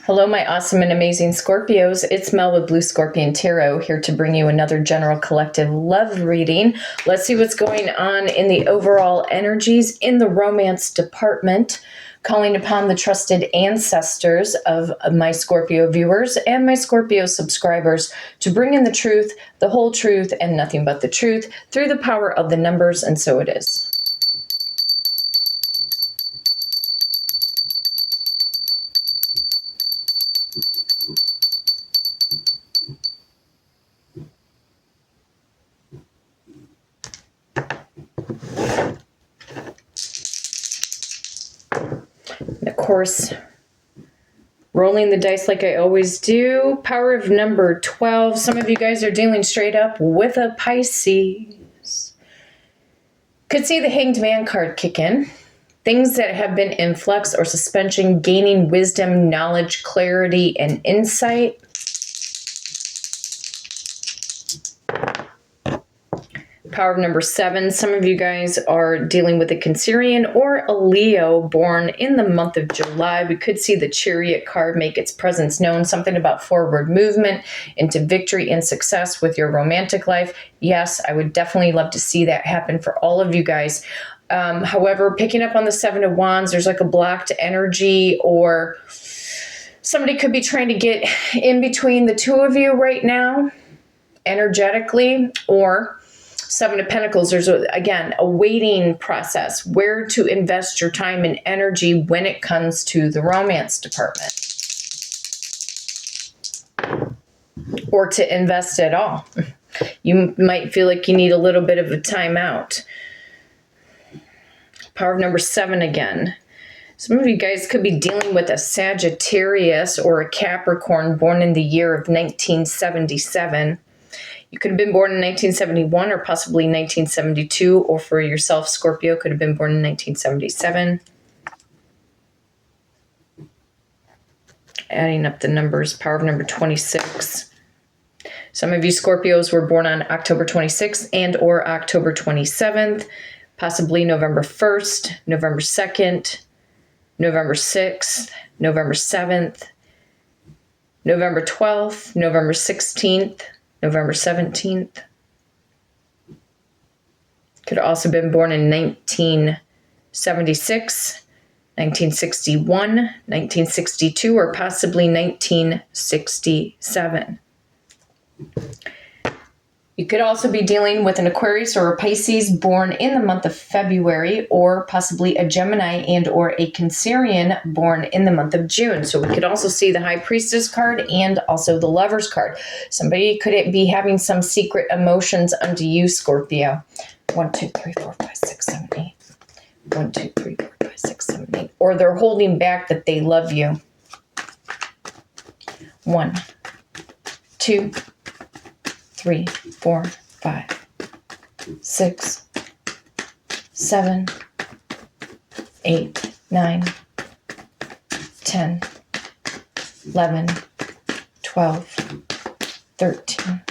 Hello, my awesome and amazing Scorpios. It's Mel with Blue Scorpion Tarot, here to bring you another general collective love reading. Let's see what's going on in the overall energies in the romance department, calling upon the trusted ancestors of my Scorpio viewers and my Scorpio subscribers to bring in the truth, the whole truth, and nothing but the truth through the power of the numbers, and so it is. Of course, rolling the dice like I always do. Power of number 12. Some of you guys are dealing straight up with a Pisces. Could see the Hanged Man card kick in. Things that have been in flux or suspension, gaining wisdom, knowledge, clarity, and insight. Power of number 7. Some of you guys are dealing with a Cancerian or a Leo born in the month of July. We could see the Chariot card make its presence known. Something about forward movement into victory and success with your romantic life. Yes, I would definitely love to see that happen for all of you guys. However, picking up on the 7 of Wands, there's like a blocked energy, or somebody could be trying to get in between the two of you right now, energetically, or 7 of Pentacles, there's, again, a waiting process, where to invest your time and energy when it comes to the romance department. Or to invest at all. You might feel like you need a little bit of a timeout. Power of number 7 again. Some of you guys could be dealing with a Sagittarius or a Capricorn born in the year of 1977. You could have been born in 1971 or possibly 1972, or for yourself, Scorpio, could have been born in 1977. Adding up the numbers, power of number 26. Some of you Scorpios were born on October 26th and or October 27th, possibly November 1st, November 2nd, November 6th, November 7th, November 12th, November 16th, November 17th. Could have also been born in 1976, 1961, 1962, or possibly 1967. You could also be dealing with an Aquarius or a Pisces born in the month of February, or possibly a Gemini and or a Cancerian born in the month of June. So we could also see the High Priestess card and also the Lovers card. Somebody could be having some secret emotions unto you, Scorpio. 1, 2, 3, 4, 5, 6, 7, 8. 1, 2, 3, 4, 5, 6, 7, 8. Or they're holding back that they love you. 1, 2, 3, 4, 5, 6, 7, 8, 9, 10, 11, 12, 13,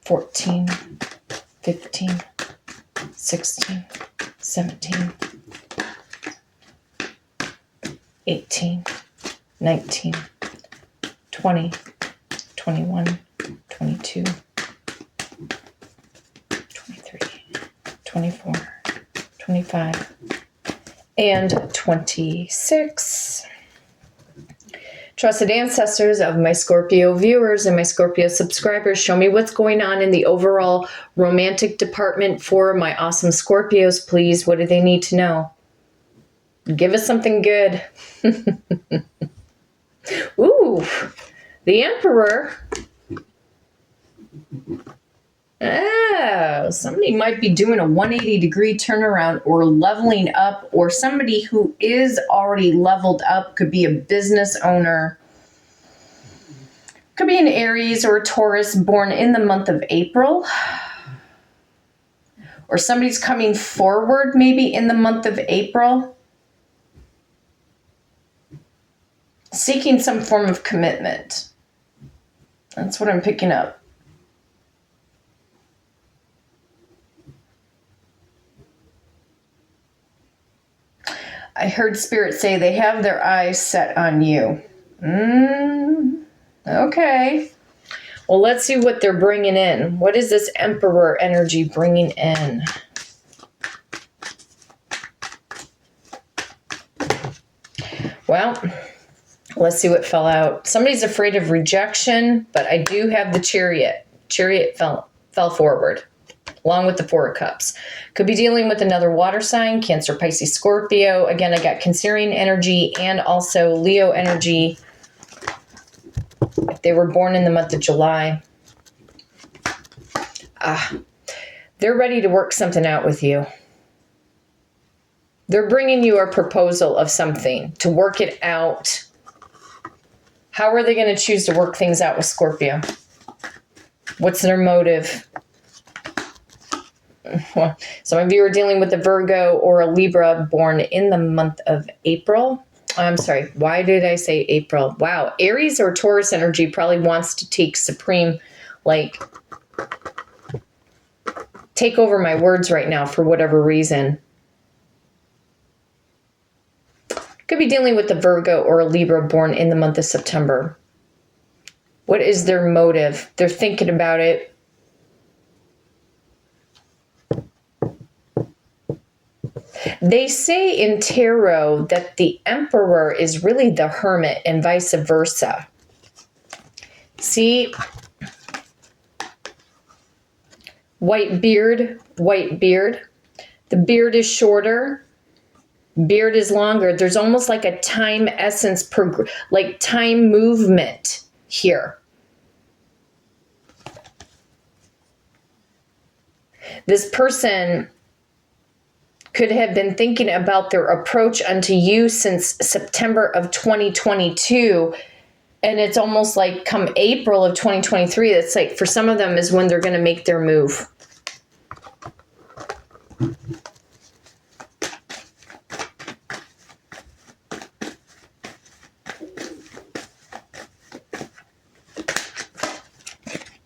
14, 15, 16, 17, 18, 19, 20, 21, 22, 23, 24, 25, and 26. Trusted ancestors of my Scorpio viewers and my Scorpio subscribers, show me what's going on in the overall romantic department for my awesome Scorpios, please. What do they need to know? Give us something good. Ooh, the Emperor. Oh, somebody might be doing a 180-degree turnaround or leveling up, or somebody who is already leveled up. Could be a business owner. Could be an Aries or a Taurus born in the month of April. Or somebody's coming forward maybe in the month of April, seeking some form of commitment. That's what I'm picking up. I heard Spirit say they have their eyes set on you. Okay. Well, let's see what they're bringing in. What is this Emperor energy bringing in? Well, let's see what fell out. Somebody's afraid of rejection, but I do have the Chariot. Chariot fell forward, along with the Four of Cups. Could be dealing with another water sign, Cancer, Pisces, Scorpio. Again, I got Cancerian energy and also Leo energy if they were born in the month of July. They're ready to work something out with you. They're bringing you a proposal of something to work it out. How are they going to choose to work things out with Scorpio? What's their motive? Well, some of you are dealing with a Virgo or a Libra born in the month of April. I'm sorry, why did I say April? Wow, Aries or Taurus energy probably wants to take supreme, like, take over my words right now for whatever reason. Could be dealing with a Virgo or a Libra born in the month of September. What is their motive? They're thinking about it. They say in tarot that the Emperor is really the Hermit and vice versa. See? White beard, white beard. The beard is shorter. Beard is longer. There's almost like a time essence, like time movement here. This person could have been thinking about their approach unto you since September of 2022. And it's almost like come April of 2023, it's like for some of them is when they're going to make their move.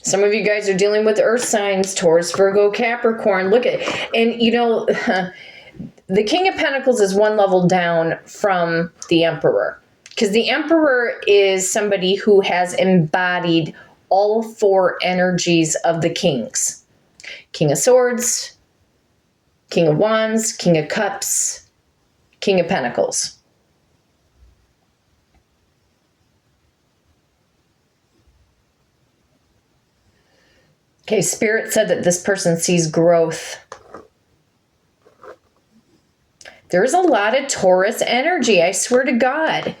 Some of you guys are dealing with earth signs, Taurus, Virgo, Capricorn. Look at, and you know, the King of Pentacles is one level down from the Emperor. Because the Emperor is somebody who has embodied all four energies of the kings. King of Swords, King of Wands, King of Cups, King of Pentacles. Okay, Spirit said that this person sees growth. There's a lot of Taurus energy, I swear to God.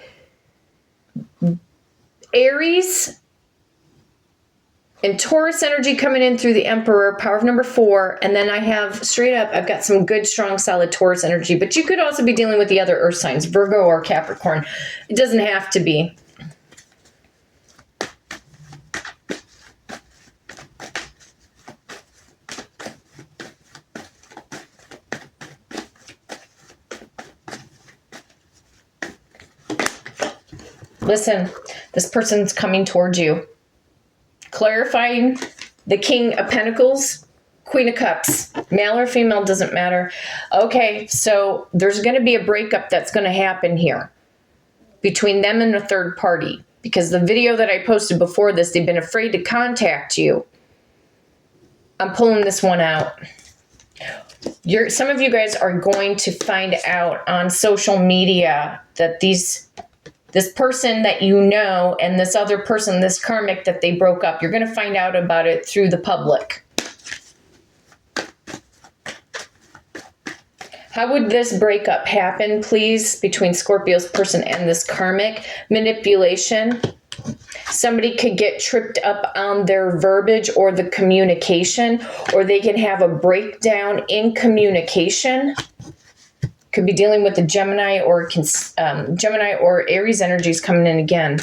Aries and Taurus energy coming in through the Emperor, power of number 4. And then I have, straight up, I've got some good, strong, solid Taurus energy. But you could also be dealing with the other earth signs, Virgo or Capricorn. It doesn't have to be. Listen, this person's coming towards you. Clarifying the King of Pentacles, Queen of Cups. Male or female, doesn't matter. Okay, so there's going to be a breakup that's going to happen here between them and a third party. Because the video that I posted before this, they've been afraid to contact you. I'm pulling this one out. Some of you guys are going to find out on social media that this person that you know and this other person, this karmic that they broke up, you're going to find out about it through the public. How would this breakup happen, please, between Scorpio's person and this karmic? Manipulation. Somebody could get tripped up on their verbiage or the communication, or they can have a breakdown in communication. Could be dealing with the Gemini or Aries energies coming in again.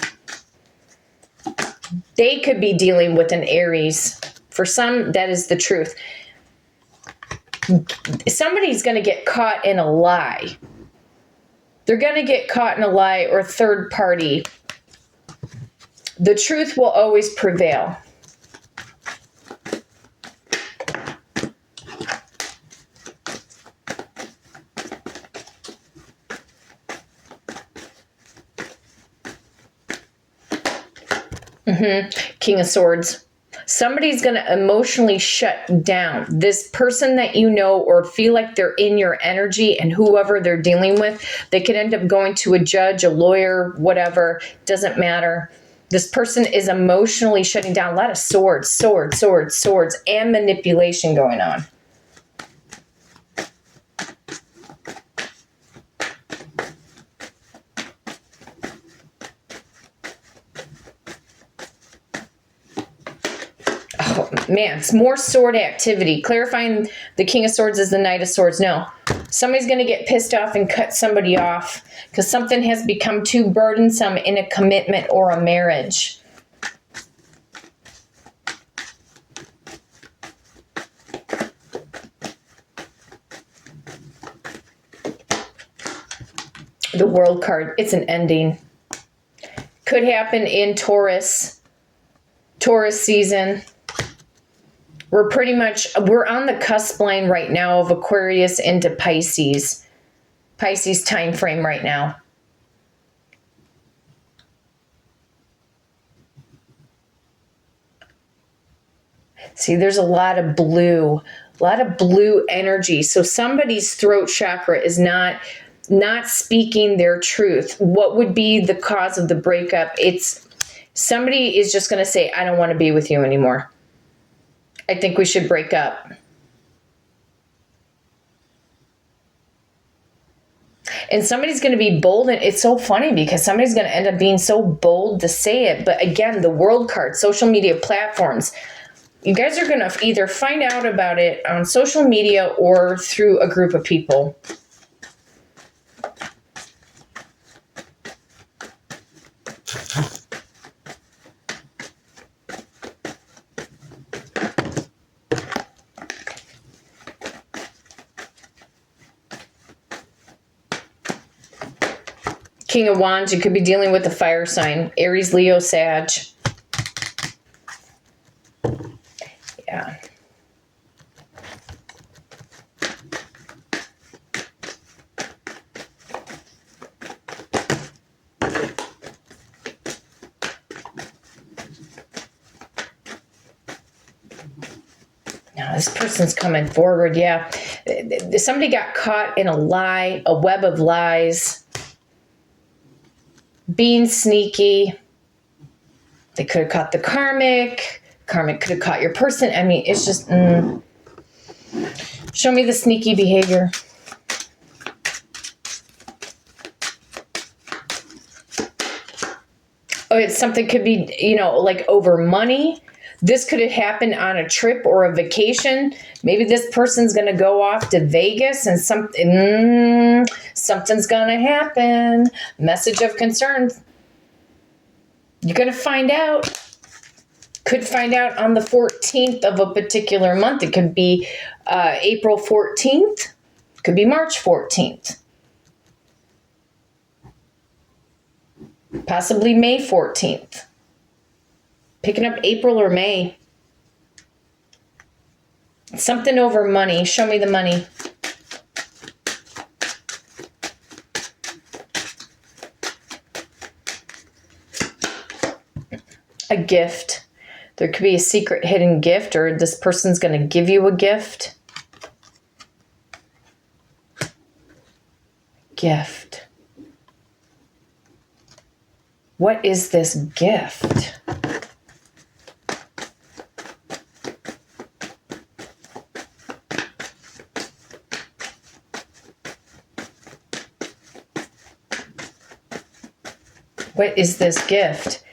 They could be dealing with an Aries. For some, that is the truth. Somebody's going to get caught in a lie. They're going to get caught in a lie or third party. The truth will always prevail. King of Swords. Somebody's going to emotionally shut down. This person that you know or feel like they're in your energy, and whoever they're dealing with, they could end up going to a judge, a lawyer, whatever. Doesn't matter. This person is emotionally shutting down. A lot of swords, swords, swords, swords, and manipulation going on. Oh, man, it's more sword activity. Clarifying the King of Swords is the Knight of Swords. No, somebody's going to get pissed off and cut somebody off because something has become too burdensome in a commitment or a marriage. The World card, it's an ending. Could happen in Taurus season. We're on the cusp line right now of Aquarius into Pisces time frame right now. See, there's a lot of blue energy. So somebody's throat chakra is not speaking their truth. What would be the cause of the breakup? It's somebody is just going to say, I don't want to be with you anymore. I think we should break up. And somebody's going to be bold. And it's so funny because somebody's going to end up being so bold to say it. But again, the World card, social media platforms, you guys are going to either find out about it on social media or through a group of people. King of Wands, you could be dealing with a fire sign. Aries, Leo, Sag. Yeah. Now, this person's coming forward. Yeah. Somebody got caught in a lie, a web of lies. Being sneaky. They could have caught the karmic. Karmic could have caught your person. I mean, it's just, show me the sneaky behavior. Oh, it's something could be, like over money. This could have happened on a trip or a vacation. Maybe this person's going to go off to Vegas and something's going to happen. Message of concern. You're going to find out. Could find out on the 14th of a particular month. It could be April 14th. Could be March 14th. Possibly May 14th. Picking up April or May. Something over money. Show me the money. A gift. There could be a secret hidden gift, or this person's going to give you a gift. Gift. What is this gift? What is this gift?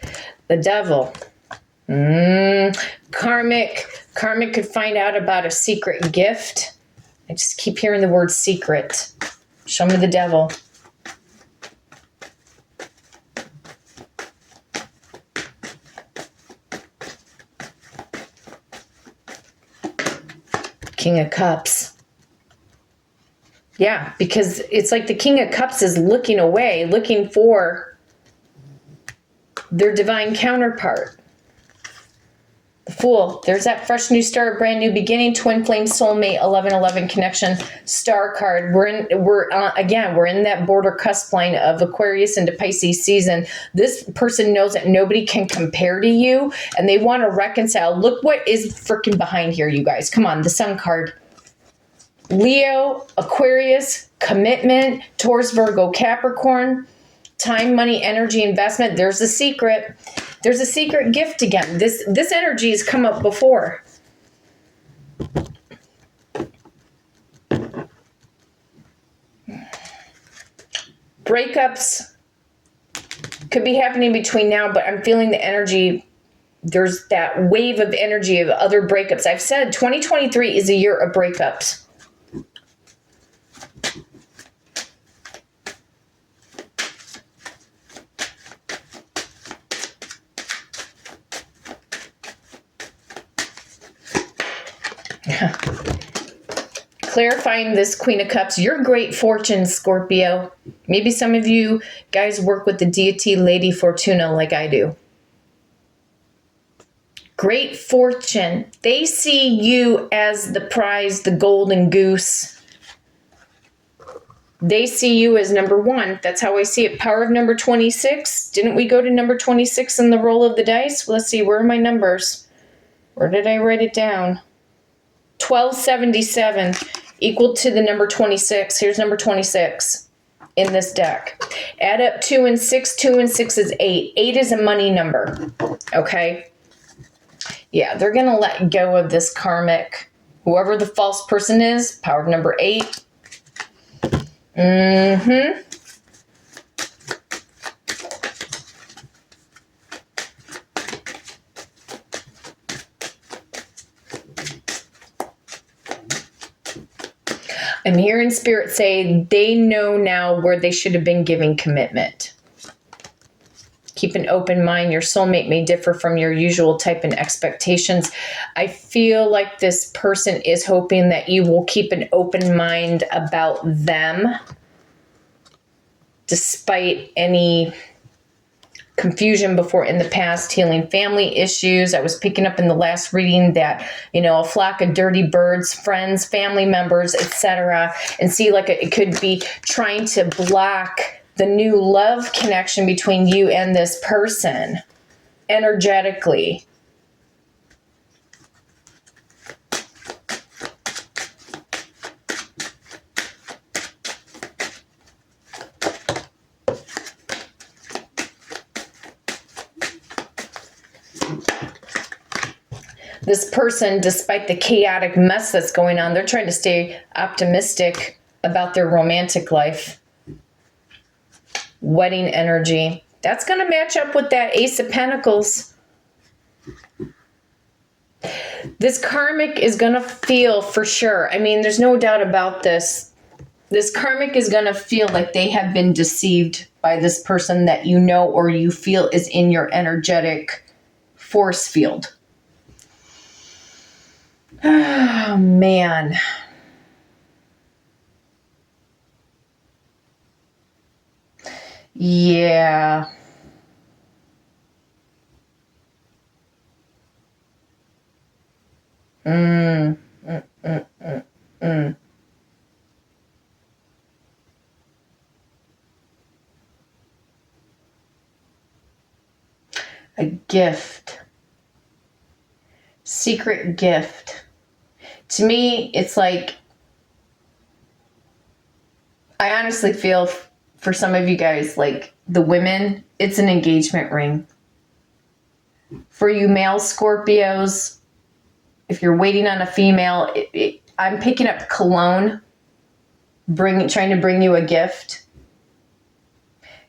The devil. Karmic. Karmic could find out about a secret gift. I just keep hearing the word secret. Show me the devil. King of Cups. Yeah, because it's like the King of Cups is looking away, looking for their divine counterpart. The Fool. There's that fresh new start, brand new beginning, twin flame, soulmate, 1111 connection, star card. We're in that border cusp line of Aquarius into Pisces season. This person knows that nobody can compare to you, and they want to reconcile. Look what is freaking behind here, you guys. Come on, the Sun card. Leo, Aquarius, commitment, Taurus, Virgo, Capricorn, time, money, energy, investment. There's a secret. There's a secret gift again. This energy has come up before. Breakups could be happening between now, but I'm feeling the energy. There's that wave of energy of other breakups. I've said 2023 is a year of breakups. Clarifying this Queen of Cups, your great fortune, Scorpio. Maybe some of you guys work with the deity Lady Fortuna like I do. Great fortune. They see you as the prize, the golden goose. They see you as number one. That's how I see it. Power of number 26. Didn't we go to number 26 in the roll of the dice? Let's see. Where are my numbers? Where did I write it down? 1277 equal to the number 26. Here's number 26 in this deck. Add up 2 and 6. 2 and 6 is 8. 8 is a money number. Okay. Yeah, they're going to let go of this karmic. Whoever the false person is, power of number 8. Mm-hmm. I'm hearing Spirit say they know now where they should have been giving commitment. Keep an open mind. Your soulmate may differ from your usual type and expectations. I feel like this person is hoping that you will keep an open mind about them, despite any confusion before in the past, healing family issues. I was picking up in the last reading that, a flock of dirty birds, friends, family members, etc. And see, like it could be trying to block the new love connection between you and this person energetically. This person, despite the chaotic mess that's going on, they're trying to stay optimistic about their romantic life. Wedding energy. That's going to match up with that Ace of Pentacles. This karmic is going to feel for sure. I mean, there's no doubt about this. This karmic is going to feel like they have been deceived by this person that you know or you feel is in your energetic force field. Oh, man. Yeah. A gift. Secret gift. To me, it's like, I honestly feel for some of you guys, like the women, it's an engagement ring. For you male Scorpios, if you're waiting on a female, I'm picking up cologne, trying to bring you a gift.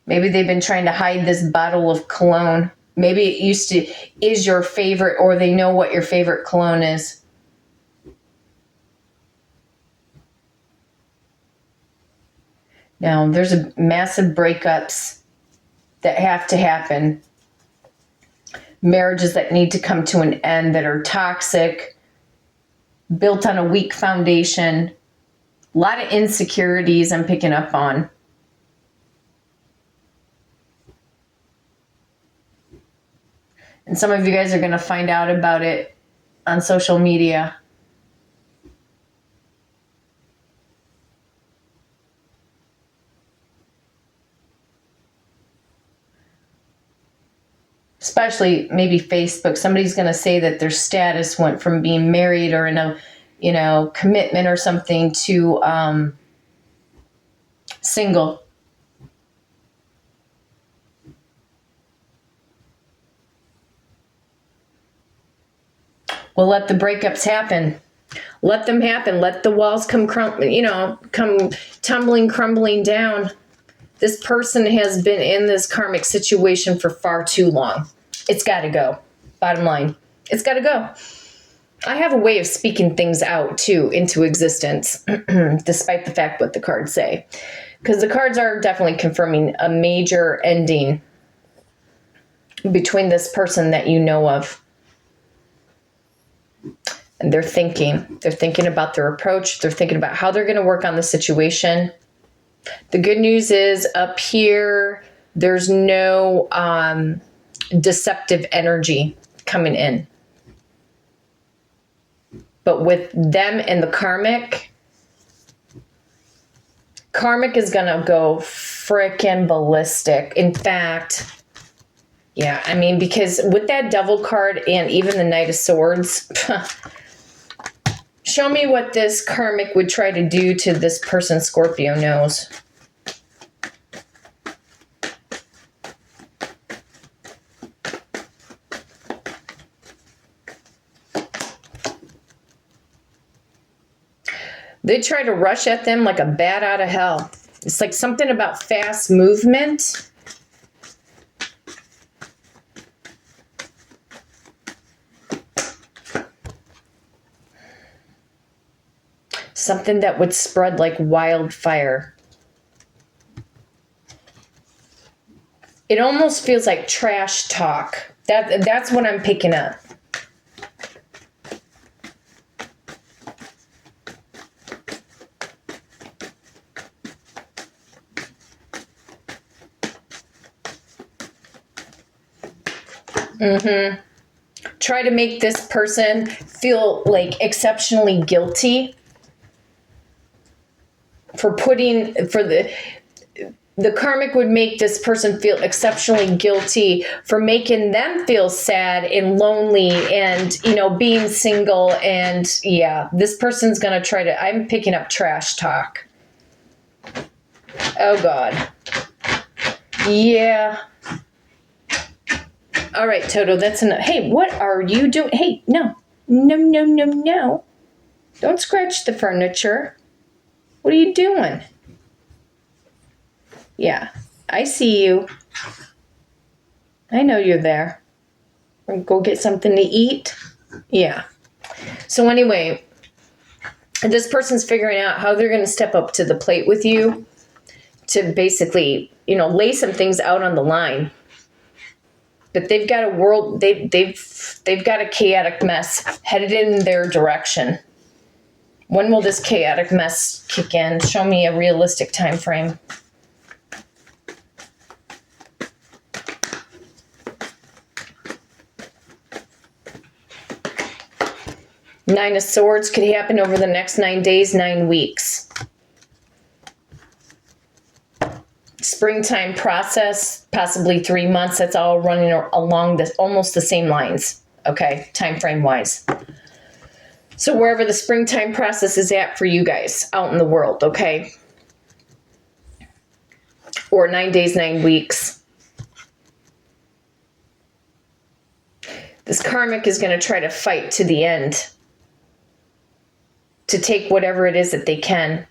Maybe they've been trying to hide this bottle of cologne. Maybe it is your favorite, or they know what your favorite cologne is. Now, there's a massive breakups that have to happen. Marriages that need to come to an end that are toxic, built on a weak foundation. A lot of insecurities I'm picking up on. And some of you guys are going to find out about it on social media. Especially maybe Facebook. Somebody's going to say that their status went from being married or in a, commitment or something to single. Well, let the breakups happen. Let them happen. Let the walls come tumbling, crumbling down. This person has been in this karmic situation for far too long. It's got to go. Bottom line, it's got to go. I have a way of speaking things out, too, into existence, despite the fact what the cards say. Because the cards are definitely confirming a major ending between this person that you know of. And they're thinking about their approach. They're thinking about how they're going to work on the situation. The good news is up here, there's no deceptive energy coming in. But with them and the karmic is going to go frickin' ballistic. In fact, yeah, I mean, because with that Devil card and even the Knight of Swords, show me what this karmic would try to do to this person Scorpio knows. They try to rush at them like a bat out of hell. It's like something about fast movement. Something that would spread like wildfire. It almost feels like trash talk. That's what I'm picking up. Try to make this person feel like exceptionally guilty for the karmic would make this person feel exceptionally guilty for making them feel sad and lonely and, being single. And yeah, this person's going to try to, I'm picking up trash talk. Oh God. Yeah. All right, Toto, that's enough. Hey, what are you doing? Hey, no. Don't scratch the furniture. What are you doing? Yeah, I see you. I know you're there. Go get something to eat. Yeah. So anyway, this person's figuring out how they're going to step up to the plate with you to basically, lay some things out on the line. But they've got they've got a chaotic mess headed in their direction. When will this chaotic mess kick in? Show me a realistic time frame. Nine of Swords could happen over the next 9 days, 9 weeks. Springtime process, possibly 3 months. That's all running along almost the same lines. Okay, time frame wise. So wherever the springtime process is at for you guys out in the world, okay? Or 9 days, 9 weeks. This karmic is going to try to fight to the end to take whatever it is that they can.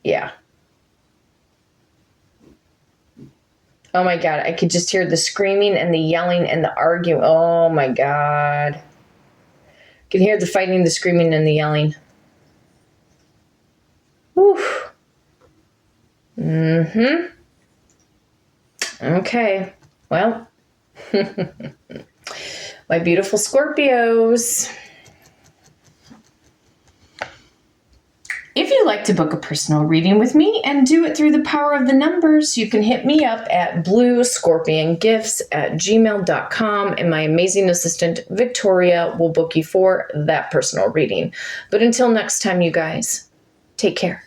Yeah. Oh my God, I could just hear the screaming and the yelling and the arguing. Oh my God. I can hear the fighting, the screaming, and the yelling. Whew. Okay. Well, my beautiful Scorpios. If you like to book a personal reading with me and do it through the power of the numbers, you can hit me up at bluescorpiongifts@gmail.com, and my amazing assistant, Victoria, will book you for that personal reading. But until next time, you guys, take care.